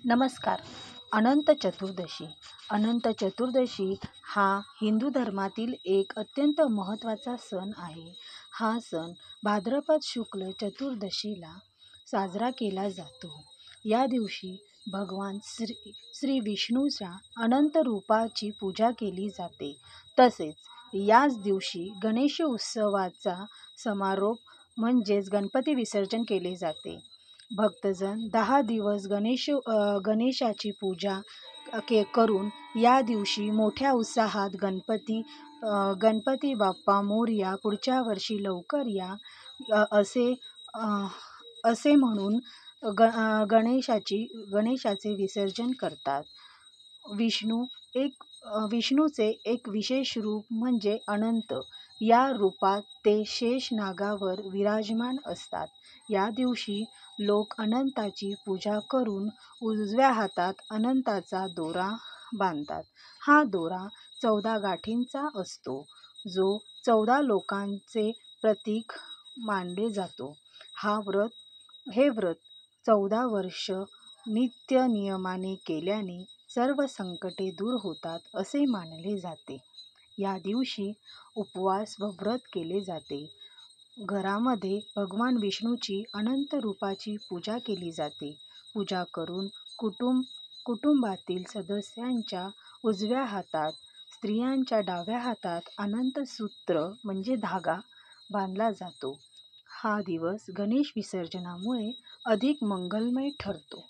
नमस्कार. अनंत चतुर्दशी. अनंत चतुर्दशी हा हिंदू धर्मातील एक अत्यंत महत्त्वाचा सण आहे. हा सण भाद्रपद शुक्ल चतुर्दशीला साजरा केला जातो. या दिवशी भगवान श्री विष्णूच्या अनंत रूपाची पूजा केली जाते. तसेच याच दिवशी गणेश उत्सवाचा समारोप म्हणजेच गणपती विसर्जन केले जाते. भक्तजन 10 दिवस गणेशाची पूजा करून या दिवशी मोठ्या उत्साहात गणपती बाप्पा मोरया, पुढच्या वर्षी लवकर या असे म्हणून गणेशाचे विसर्जन करतात. विष्णूचे एक विशेष रूप म्हणजे अनंत. या रूपात ते शेष नागावर विराजमान असतात. या दिवशी लोक अनंताची पूजा करून उजव्या हातात अनंताचा दोरा बांधतात. हा दोरा 14 गाठींचा असतो, जो 14 लोकांचे प्रतीक मानले जातो. हे व्रत 14 वर्ष नित्य नियमाने केल्याने सर्व संकटे दूर होतात असे मानले जाते. या दिवशी उपवास व व्रत केले जाते. घरामध्ये भगवान विष्णूची अनंत रूपाची पूजा केली जाते. पूजा करून कुटुंबातील सदस्यांच्या उजव्या हातात, स्त्रियांच्या डाव्या हातात अनंत सूत्र म्हणजे धागा बांधला जातो. हा दिवस गणेश विसर्जनामुळे अधिक मंगलमय ठरतो.